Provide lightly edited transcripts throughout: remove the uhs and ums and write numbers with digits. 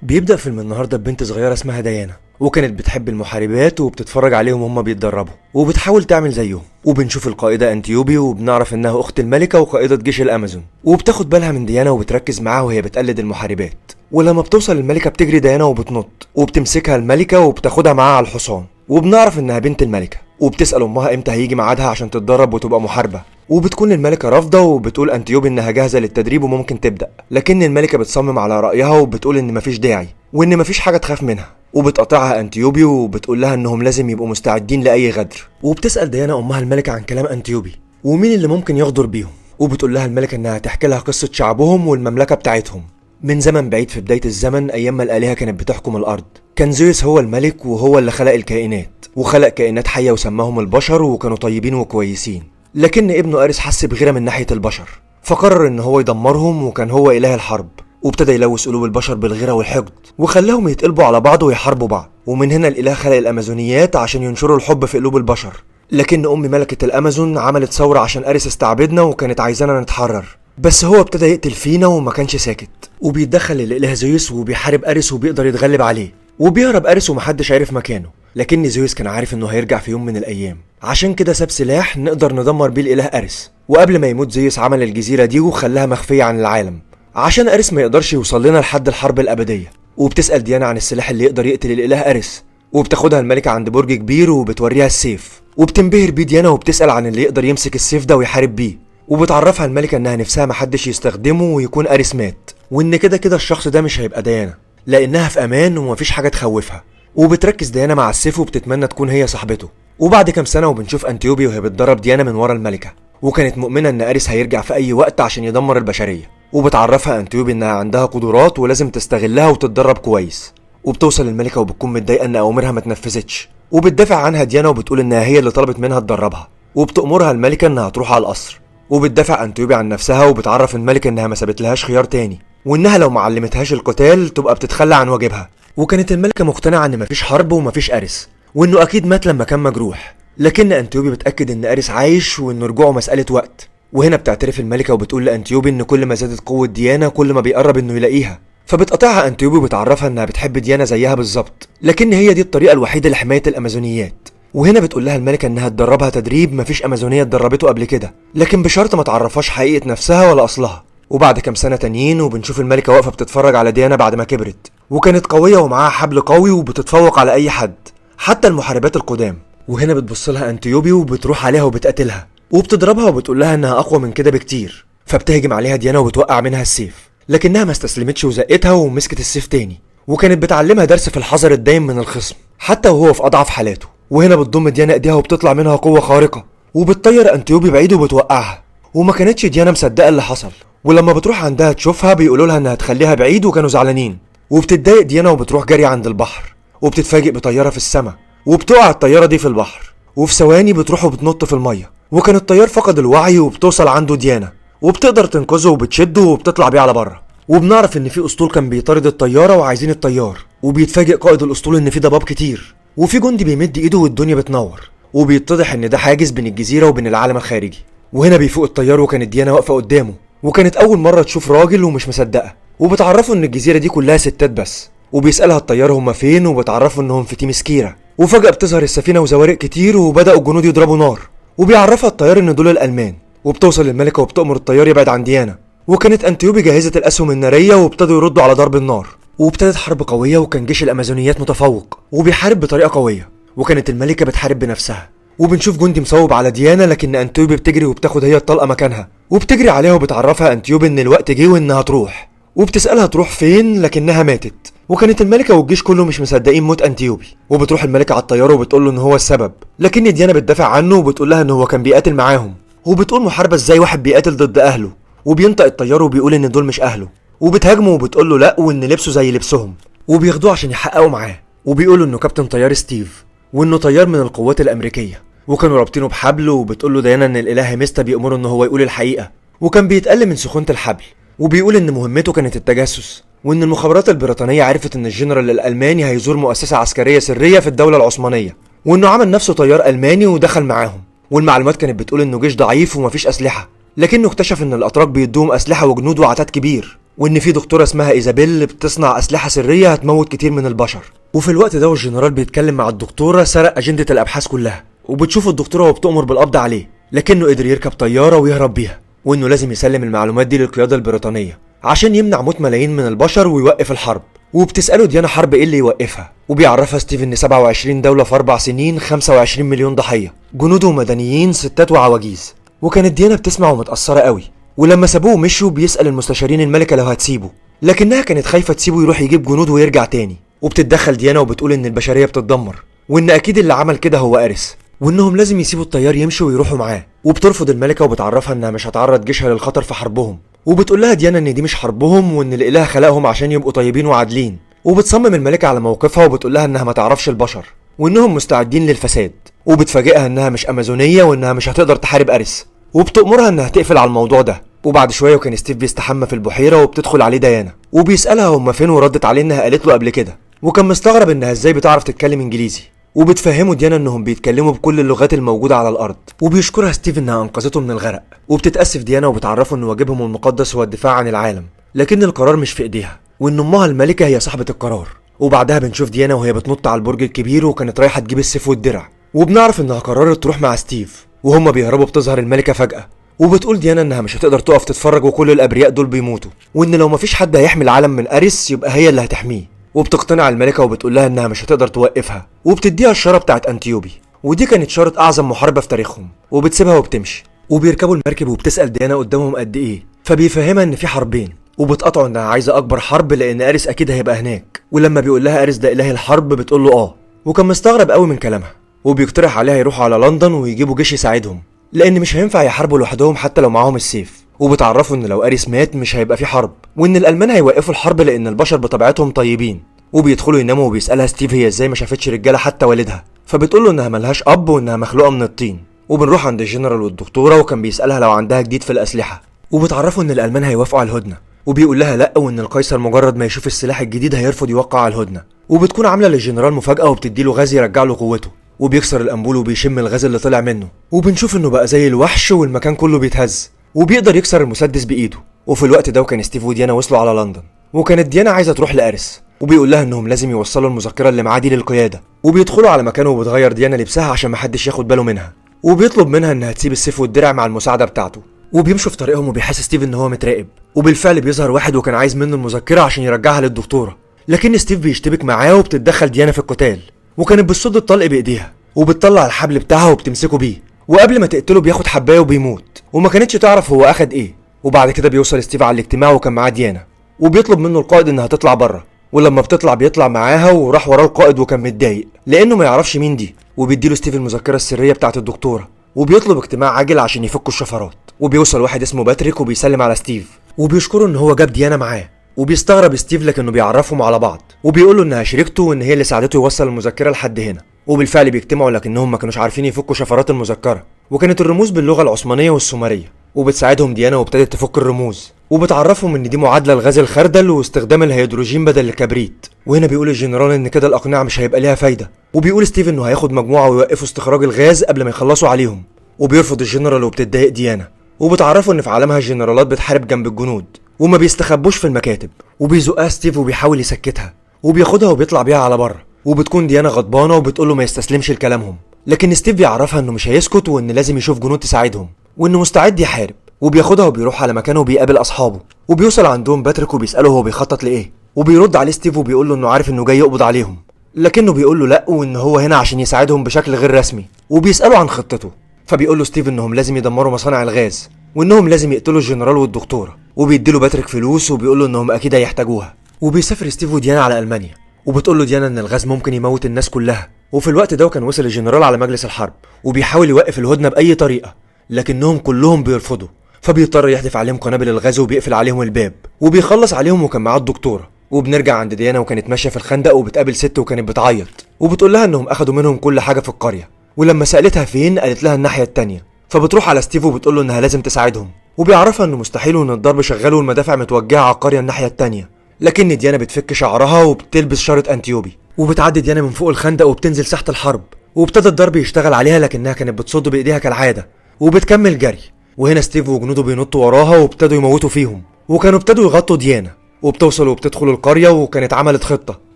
بيبدأ فيلم النهارده ببنت صغيرة اسمها ديانا، وكانت بتحب المحاربات وبتتفرج عليهم وهم بيتدربوا وبتحاول تعمل زيهم. وبنشوف القائدة انتيوبي وبنعرف انها اخت الملكة وقائدة جيش الامازون، وبتاخد بالها من ديانا وبتركز معاها وهي بتقلد المحاربات. ولما بتوصل الملكة بتجري ديانا وبتنط وبتمسكها الملكة وبتاخدها معاها على الحصان، وبنعرف انها بنت الملكة. وبتسأل امها امتى هيجي ميعادها عشان تتدرب وتبقى محاربة، وبتكون الملكة رافضة وبتقول انتيوبي انها جاهزة للتدريب وممكن تبدأ. لكن الملكة بتصمم على رأيها وبتقول ان مفيش داعي وان مفيش حاجة تخاف منها، وبتقاطعها انتيوبي وبتقول لها انهم لازم يبقوا مستعدين لاي غدر. وبتسأل ديانا امها الملكة عن كلام انتيوبي ومين اللي ممكن يغدر بيهم، وبتقول لها الملكة انها تحكي لها قصة شعبهم والمملكة بتاعتهم من زمن بعيد. في بداية الزمن ايام ما الآلهة كانت بتحكم الارض، كان زيوس هو الملك وهو اللي خلق الكائنات، وخلق كائنات حية وسماهم البشر، وكانوا طيبين وكويسين. لكن ابنه أريس حس بغيرة من ناحية البشر، فقرر ان هو يدمرهم، وكان هو إله الحرب. وابتدى يلوث قلوب البشر بالغيرة والحقد وخلاهم يتقلبوا على بعض ويحاربوا بعض. ومن هنا الإله خلق الأمازونيات عشان ينشروا الحب في قلوب البشر. لكن أم ملكة الأمازون عملت ثورة عشان أريس استعبدنا وكانت عايزانا نتحرر، بس هو ابتدى يقتل فينا وما كانش ساكت، وبيتدخل الإله زيوس وبيحارب أريس وبيقدر يتغلب عليه. وبيهرب أريس ومحدش عارف مكانه، لكن زيوس كان عارف انه هيرجع في يوم من الأيام، عشان كده ساب سلاح نقدر ندمر بيه الإله أريس. وقبل ما يموت زيوس عمل الجزيرة دي وخلاها مخفية عن العالم عشان أريس ما يقدرش يوصل لنا لحد الحرب الأبدية. وبتسأل ديانا عن السلاح اللي يقدر يقتل الإله أريس، وبتاخدها الملكة عند برج كبير وبتوريها السيف، وبتنبهر بيه ديانا وبتسأل عن اللي يقدر يمسك السيف ده ويحارب بيه. وبتعرفها الملكة انها نفسها محدش يستخدمه ويكون أريس مات، وان كده كده الشخص ده مش هيبقى ديانا لأنها في أمان ومفيش حاجة تخوفها. وبتركز ديانا مع السيف وبتتمنى تكون هي صاحبته. وبعد كام سنة وبنشوف انتيوبي وهي بتدرب ديانا من ورا الملكة، وكانت مؤمنة ان أريس هيرجع في أي وقت عشان يدمر البشرية. وبتعرفها انتيوبي انها عندها قدرات ولازم تستغلها وتتدرب كويس. وبتوصل الملكة وبتكون متضايقة ان أوامرها ما اتنفذتش، وبتدافع عنها ديانا وبتقول انها هي اللي طلبت منها تدربها. وبتأمرها الملكة انها تروح على القصر، وبتدافع انتيوبي عن نفسها وبتعرف الملكة انها ما سابتلهاش خيار تاني، وانها لو ما علمتهاش القتال تبقى بتتخلى عن واجبها. وكانت الملكة مقتنعة ان مفيش حرب ومفيش أريس، وانه اكيد مات لما كان مجروح. لكن انتيوبي بتأكد ان أريس عايش وان رجوعه مسألة وقت. وهنا بتعترف الملكة وبتقول لانتيوبي ان كل ما زادت قوة ديانا كل ما بيقرب انه يلاقيها. فبتقطعها انتيوبي وبتعرفها انها بتحب ديانا زيها بالظبط، لكن هي دي الطريقة الوحيدة لحماية الأمازونيات. وهنا بتقول لها الملكة انها تدربها تدريب مفيش أمازونية اتدربته قبل كده، لكن بشرط ما تعرفهاش حقيقة نفسها ولا أصلها. وبعد كام سنة تانيين وبنشوف الملكة واقفة بتتفرج على ديانا بعد ما كبرت، وكانت قوية ومعاها حبل قوي وبتتفوق على أي حد حتى المحاربات القدام. وهنا بتبصلها انتيوبي وبتروح عليها وبتقتلها وبتضربها وبتقول لها انها اقوى من كده بكتير. فبتهجم عليها ديانا وبتوقع منها السيف، لكنها ما استسلمتش وزقتها ومسكت السيف تاني، وكانت بتعلمها درس في الحذر الدايم من الخصم حتى وهو في اضعف حالاته. وهنا بتضم ديانا ايديها وبتطلع منها قوة خارقة، وبتطير انتيوبي بعيد وبتوقعها. وما كانتش ديانا مصدقة اللي حصل، ولما بتروح عندها تشوفها بيقولوا لها انها تخليها بعيد وكانوا زعلانين. وبتتضايق ديانا وبتروح جري عند البحر، وبتتفاجئ بطيارة في السماء، وبتقع الطيارة دي في البحر، وفي ثواني بتروح وبتنط في المية. وكان الطيار فقد الوعي وبتوصل عنده ديانا وبتقدر تنقذه وبتشده وبتطلع بيه على بره. وبنعرف ان في اسطول كان بيطارد الطيارة وعايزين الطيار، وبيتفاجئ قائد الاسطول ان في ضباب كتير وفي جندي بيمد ايده والدنيا بتنور، وبيتضح ان ده حاجز بين الجزيرة وبين العالم الخارجي. وهنا بيفوق الطيار وكانت ديانا واقفة قدامه، وكانت اول مرة تشوف راجل ومش مصدقة. وبتعرفه ان الجزيرة دي كلها ستات بس، وبيسألها الطيار هما فين، وبتعرفه انهم في تيمسكيرا. وفجأة بتظهر السفينة وزوارق كتير وبدأوا الجنود يضربوا نار، وبيعرفها الطيار ان دول الألمان. وبتوصل الملكة وبتأمر الطيار يبعد عن ديانا، وكانت انتيوبي جهزت الأسهم النارية وابتدوا يردوا على ضرب النار. وابتدت حرب قوية وكان جيش الأمازونيات متفوق وبيحارب بطريقة قوية، وكانت الملكة بتحارب بنفسها. وبنشوف جندي مصوب على ديانا، لكن انتيوبي بتجري وبتاخد هي الطلقة مكانها، وبتجري عليها وبتعرفها انتيوبي ان الوقت جه وانها تروح. وبتسألها تروح فين لكنها ماتت. وكانت الملكة والجيش كله مش مصدقين موت انتيوبي. وبتروح الملكة على الطيارة وبتقول له ان هو السبب، لكن ديانا بتدافع عنه وبتقول لها ان هو كان بيقاتل معاهم. وبتقول محاربة ازاي واحد بيقاتل ضد اهله؟ وبينطق الطيار وبيقول ان دول مش اهله، وبتهاجمه وبتقول له لا وان لبسه زي لبسهم، وبياخدوه عشان يحققوا معاه. وبيقولوا انه كابتن طيار ستيف وانه طيار من القوات الامريكيه، وكانوا رابطينه بحبل. وبتقول له ديانا ان الاله هيمستا بيأمره ان هو يقول الحقيقه، وكان بيتقل من سخونه الحبل. وبيقول ان مهمته كانت التجسس، وان المخابرات البريطانيه عرفت ان الجنرال الالماني هيزور مؤسسه عسكريه سريه في الدوله العثمانيه، وانه عمل نفسه طيار الماني ودخل معاهم. والمعلومات كانت بتقول انه جيش ضعيف ومفيش اسلحه، لكنه اكتشف ان الاتراك بيدوهم اسلحه وجنود وعتاد كبير. وان في دكتوره اسمها ايزابيل بتصنع اسلحه سريه هتموت كتير من البشر. وفي الوقت ده والجنرال بيتكلم مع الدكتوره سرق اجنده الابحاث كلها، وبتشوف الدكتوره وبتؤمر بالقبض عليه، لكنه قدر يركب طياره ويهرب بيها، وانه لازم يسلم المعلومات دي للقياده البريطانيه عشان يمنع موت ملايين من البشر ويوقف الحرب. وبتساله ديانا حرب ايه اللي يوقفها، وبيعرفها ستيف ان 27 دوله في 4 سنين 25 مليون ضحيه، جنود ومدنيين ستات وعواجيز. وكانت ديانا بتسمع ومتاثره قوي، ولما سابوه ومشوا بيسال المستشارين الملكه لو هتسيبه، لكنها كانت خايفه تسيبه يروح يجيب جنود ويرجع تاني. وبتتدخل ديانا وبتقول ان البشريه بتتدمر، وان اكيد اللي عمل كده هو ارس، وانهم لازم يسيبوا الطيار يمشي ويروحوا معاه. وبترفض الملكه وبتعرفها انها مش هتعرض جيشها للخطر في حربهم، وبتقول لها ديانا ان دي مش حربهم وان الاله خلقهم عشان يبقوا طيبين وعادلين. وبتصمم الملكه على موقفها وبتقول لها انها ما تعرفش البشر وانهم مستعدين للفساد، وبتفاجئها انها مش امازونيه وانها مش هتقدر تحارب ارس، وبتأمرها انها تقفل على الموضوع ده. وبعد شويه وكان ستيف بيستحمى في البحيره وبتدخل عليه ديانا وبيسالها هم فين، وردت عليه انها قالت له قبل كده، وكان مستغرب انها ازاي بتعرف تتكلم انجليزي. وبتفهمه ديانا انهم بيتكلموا بكل اللغات الموجوده على الارض، وبيشكرها ستيف انها انقذته من الغرق. وبتتاسف ديانا وبتعرفه ان واجبهم المقدس هو الدفاع عن العالم، لكن القرار مش في ايديها، وان امها الملكه هي صاحبه القرار. وبعدها بنشوف ديانا وهي بتنط على البرج الكبير وكانت رايحه تجيب السيف والدرع، وبنعرف انها قررت تروح مع ستيف. وهما بيهربوا بتظهر الملكه فجاه، وبتقول ديانا انها مش هتقدر تقف تتفرج وكل الابرياء دول بيموتوا، وان لو مفيش حد هيحمي العالم من اريس يبقى هي اللي هتحميه. وبتقتنع الملكه وبتقول لها انها مش هتقدر توقفها، وبتديها الشاره بتاعت انتيوبي، ودي كانت شاره اعظم محاربه في تاريخهم، وبتسيبها وبتمشي. وبيركبوا المركب وبتسال ديانا قدامهم قد ايه، فبيفهمها ان في حربين، وبتقطعه انها عايزه اكبر حرب لان اريس اكيد هيبقى هناك. ولما بيقول لها اريس ده اله الحرب بتقول له اه، وكان مستغرب قوي من كلامها. وبيقترح عليها يروحوا على لندن ويجيبوا جيش يساعدهم، لان مش هينفع يحاربوا لوحدهم حتى لو معاهم السيف. وبتعرفوا ان لو اريس مات مش هيبقى في حرب، وان الالمان هيوقفوا الحرب لان البشر بطبيعتهم طيبين. وبيدخلوا يناموا وبيسالها ستيف هي ازاي ما شافتش رجاله حتى والدها، فبتقول له انها ملهاش اب وانها مخلوقه من الطين. وبنروح عند الجنرال والدكتوره وكان بيسالها لو عندها جديد في الاسلحه، وبتعرفوا ان الالمان هيوافقوا على الهدنه، وبيقول لها لا، وان القيصر مجرد ما يشوف السلاح الجديد هيرفض يوقع على الهدنه. وبتكون عامله للجنرال مفاجاه وبتديله غاز يرجع له قوته، وبيكسر الانبول وبيشم الغاز اللي طلع منه، وبنشوف انه بقى زي الوحش والمكان كله بيتهز، وبيقدر يكسر المسدس بايده. وفي الوقت ده وكان ستيف وديانا وصلوا على لندن، وكانت ديانا عايزه تروح لاريس، وبيقول لها انهم لازم يوصلوا المذكره اللي معاه دي للقياده. وبيدخلوا على مكانه وبتغير ديانا لبسها عشان محدش ياخد باله منها، وبيطلب منها انها تسيب السيف والدرع مع المساعده بتاعته. وبيمشوا في طريقهم وبيحس ستيف ان هو متراقب، وبالفعل بيظهر واحد وكان عايز منه المذكره عشان يرجعها للدكتوره، لكن ستيف بيشتبك معاه وبتتدخل ديانا في القتال، وكانت بتصد الطلق بايديها وبتطلع الحبل بتاعها وبتمسكه بيه، وقبل ما تقتله بياخد حبايه وبيموت، وما كانتش تعرف هو اخد ايه. وبعد كده بيوصل ستيف على الاجتماع وكان معاه ديانا، وبيطلب منه القائد انها تطلع بره، ولما بتطلع بيطلع معاها وراح وراه القائد وكان متضايق لانه ما يعرفش مين دي. وبيديله ستيف المذكره السريه بتاعت الدكتوره، وبيطلب اجتماع عاجل عشان يفكوا الشفرات. وبيوصل واحد اسمه باتريك وبيسلم على ستيف وبيشكره ان هو جاب ديانا معاه، وبيستغرب ستيف لكنه بيعرفهم على بعض، وبيقول له انها شريكته وان هي اللي ساعدته يوصل المذكره لحد هنا. وبالفعل بيجتمعوا لكنهم ما كانوش عارفين يفكوا شفرات المذكره، وكانت الرموز باللغه العثمانيه والسومريه، وبتساعدهم ديانا وابتدت تفك الرموز، وبتعرفهم ان دي معادله لغاز الخردل واستخدام الهيدروجين بدل الكبريت. وهنا بيقول الجنرال ان كده الاقنعه مش هيبقى ليها فايده، وبيقول ستيف انه هياخد مجموعه ويوقفوا استخراج الغاز قبل ما يخلصوا عليهم. وبيرفض الجنرال وبتتضايق ديانا، وبتعرفه ان في عالمها الجنرالات بتحارب جنب الجنود وما بيستخبوش في المكاتب. وبيزقها ستيف وبيحاول يسكتها، وبياخدها وبيطلع بيها على بره، وبتكون ديانا غضبانه وبتقول له ما يستسلمش لكلامهم، لكن ستيف بيعرفها انه مش هيسكت وان لازم يشوف جنود تساعدهم وانه مستعد يحارب. وبياخدها وبيروح على مكانه وبيقابل اصحابه، وبيوصل عندهم باتريك وبيساله هو بيخطط لايه، وبيرد عليه ستيف وبيقول له انه عارف انه جاي يقبض عليهم، لكنه بيقول له لا وان هو هنا عشان يساعدهم بشكل غير رسمي. وبيساله عن خطته، فبيقول له ستيف انهم لازم يدمروا مصانع الغاز وانهم لازم يقتلوا الجنرال والدكتوره، وبيديله باتريك فلوس وبيقول له انهم اكيد هيحتاجوها. وبيسافر ستيف وديانا على المانيا، وبتقول له ديانا ان الغاز ممكن يموت الناس كلها. وفي الوقت ده كان وصل الجنرال على مجلس الحرب وبيحاول يوقف الهدنه باي طريقه، لكنهم كلهم بيرفضوا، فبيضطر يحدف عليهم قنابل الغاز وبيقفل عليهم الباب وبيخلص عليهم وكان معاه الدكتوره. وبنرجع عند ديانا وكانت ماشيه في الخندق وبتقابل ست وكانت بتعيط، وبتقول لها انهم اخدوا منهم كل حاجه في القريه، ولما سالتها فين قالت لها الناحيه التانيه. فبتروح على ستيف وبتقول له انها لازم تساعدهم، وبيعرفها انه مستحيل وان الضرب شغال والمدافع متوجهه على القريه الناحيه التانيه. لكن ديانا بتفك شعرها وبتلبس شاره انتيوبي، وبتعدي ديانا من فوق الخندق وبتنزل ساحه الحرب، وابتدى الضرب يشتغل عليها لكنها كانت بتصد بايديها كالعاده وبتكمل جري. وهنا ستيف وجنوده بينطوا وراها وابتدوا يموتوا فيهم، وكانوا ابتدوا يغطوا ديانا، وبتوصل وبتدخل القرية، وكانت عملت خطة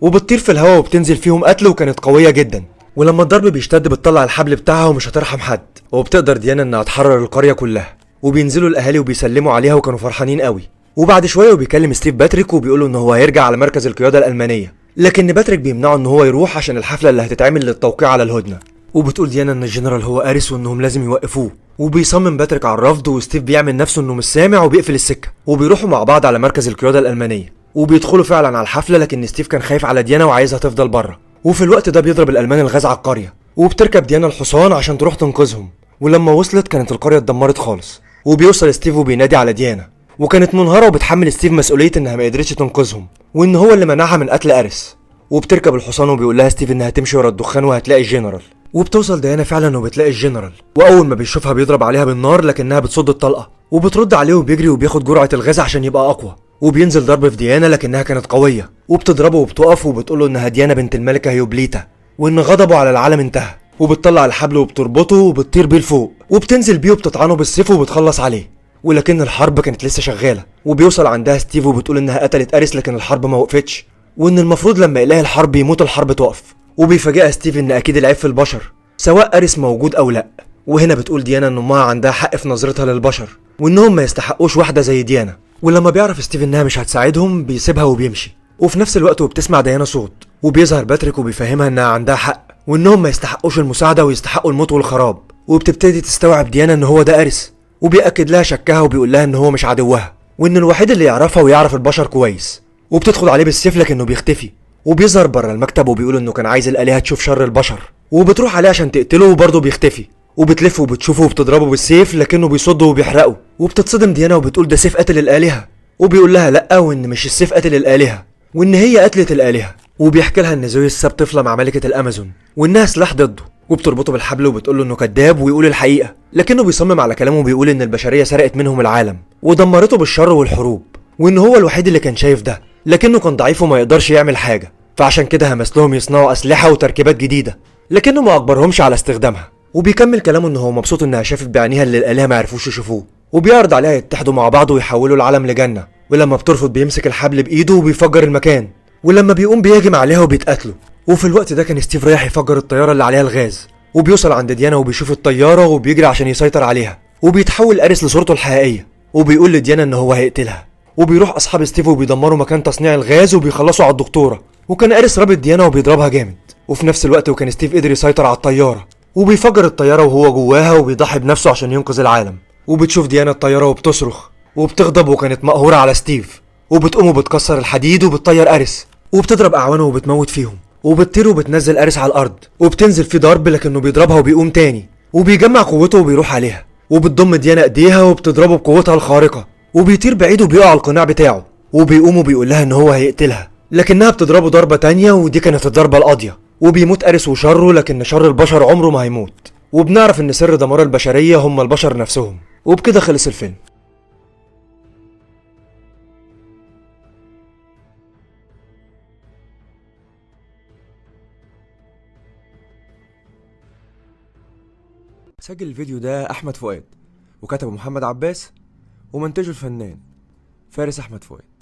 وبتطير في الهواء وبتنزل فيهم قتل، وكانت قوية جدا. ولما الضرب بيشتد بتطلع الحبل بتاعها ومش هترحم حد، وبتقدر ديانا انها تحرر القرية كلها. وبينزلوا الاهالي وبيسلموا عليها وكانوا فرحانين قوي. وبعد شوية وبيكلم ستيف باتريك وبيقوله ان هو هيرجع على مركز القيادة الألمانية، لكن باتريك بيمنعه ان هو يروح عشان الحفلة اللي هتتعمل للتوقيع على الهدنة. وبتقول ديانا ان الجنرال هو اريس وانهم لازم يوقفوه، وبيصمم باتريك على الرفض، وستيف بيعمل نفسه انه مش سامع وبيقفل السكة. وبيروحوا مع بعض على مركز القيادة الألمانية، وبيدخلوا فعلا على الحفلة، لكن ستيف كان خايف على ديانا وعايزها تفضل بره. وفي الوقت ده بيضرب الألمان الغاز على القرية، وبتركب ديانا الحصان عشان تروح تنقذهم. ولما وصلت كانت القرية اتدمرت خالص. وبيوصل ستيف وبينادي على ديانا، وكانت منهارة وبتحمل ستيف مسؤولية انها ما قدرتش تنقذهم، وان هو اللي منعها من قتل اريس. وبتركب الحصان وبيقول لها ستيف انها تمشي ورا الدخان وهتلاقي الجنرال. وبتوصل ديانا فعلا وبتلاقي الجنرال، واول ما بيشوفها بيضرب عليها بالنار، لكنها بتصد الطلقة وبترد عليه وبيجري وبياخد جرعة الغاز عشان يبقى اقوى. وبينزل ضرب في ديانا لكنها كانت قوية، وبتضربه وبتقف وبتقوله انها ديانا بنت الملكة هيوبليتا، وان غضبه على العالم انتهى. وبتطلع الحبل وبتربطه وبتطير بيه لفوق، وبتنزل بيه وبتطعنه بالسيف وبتخلص عليه. ولكن الحرب كانت لسه شغالة، وبيوصل عندها ستيف وبتقول انها قتلت اريس لكن الحرب ما وقفتش، وان المفروض لما اله الحرب يموت الحرب تقف. وبيفاجئها ستيف ان اكيد العيب في البشر سواء اريس موجود او لا. وهنا بتقول ديانا ان امها عندها حق في نظرتها للبشر، وانهم ما يستحقوش واحدة زي ديانا. ولما بيعرف ستيف انها مش هتساعدهم بيسيبها وبيمشي. وفي نفس الوقت وبتسمع ديانا صوت، وبيظهر باتريك وبيفهمها انها عندها حق، وانهم ما يستحقوش المساعدة ويستحقوا الموت والخراب. وبتبتدي تستوعب ديانا ان هو ده اريس، وبيأكد لها شكها وبيقول لها ان هو مش عدوها، وان الوحيد اللي يعرفها ويعرف البشر كويس. وبتدخل عليه بالسيف لكنه بيختفي، وبيظهر بره المكتب وبيقول انه كان عايز الآلهة تشوف شر البشر، وبتروح عليه عشان تقتله وبرضه بيختفي. وبتلف وبتشوفه وبتضربه بالسيف لكنه بيصده وبيحرقه. وبتتصدم ديانا وبتقول ده سيف قتل الآلهة، وبيقول لها لا، وان مش السيف قتل الآلهة، وان هي قتلت الآلهة. وبيحكي لها ان زويس ساب طفلة مع ملكة الأمازون وانها سلاح ضده، وبتربطه بالحبل وبتقول له انه كذاب ويقول الحقيقة، لكنه بيصمم على كلامه وبيقول ان البشرية سرقت منهم العالم ودمرته بالشر والحروب، وان هو الوحيد اللي كان شايف ده، لكنه كان ضعيف وما يقدرش يعمل حاجة، فعشان كده همس لهم يصنعوا أسلحة وتركيبات جديدة، لكنه ما أجبرهمش على استخدامها. وبيكمل كلامه ان هو مبسوط انها شافت بعينيها اللي الآلهة ما عرفوش يشوفوه، وبيعرض عليها يتحدوا مع بعض ويحولوا العالم لجنة. ولما بترفض بيمسك الحبل بإيده وبيفجر المكان، ولما بيقوم بيهجم عليها وبيتقاتلوا. وفي الوقت ده كان ستيف رايح يفجر الطيارة اللي عليها الغاز، وبيوصل عند ديانا وبيشوف الطيارة وبيجري عشان يسيطر عليها، وبيتحول أريس لصورته الحقيقية، وبيقول لديانا ان هو هيقتلها. وبيروح اصحاب ستيف وبيدمروا مكان تصنيع الغاز وبيخلصوا على الدكتورة، وكان أريس رابط ديانا وبيضربها جامد. وفي نفس الوقت وكان ستيف قدر يسيطر على الطيارة، وبيفجر الطيارة وهو جواها وبيضحي بنفسه عشان ينقذ العالم. وبتشوف ديانا الطيارة وبتصرخ وبتغضب وكانت مقهورة على ستيف، وبتقوم وبتكسر الحديد وبتطير أريس وبتضرب أعوانه وبتموت فيهم، وبتطير وبتنزل أريس على الأرض وبتنزل فيه ضرب لكنه بيضربها وبيقوم تاني، وبيجمع قوته وبيروح عليها، وبتضم ديانا ايديها وبتضربه بقوتها الخارقة، وبيطير بعيد وبيقع على القناع بتاعه، وبيقوم وبيقول لها ان هو هيقتلها، لكنها بتضربه ضربة تانية ودي كانت الضربة القاضية، وبيموت أريس وشره، لكن شر البشر عمره ما هيموت. وبنعرف ان سر دمار البشرية هم البشر نفسهم. وبكده خلص الفيلم. سجل الفيديو ده أحمد فؤاد، وكتبه محمد عباس، ومنتجه الفنان فارس أحمد فؤاد.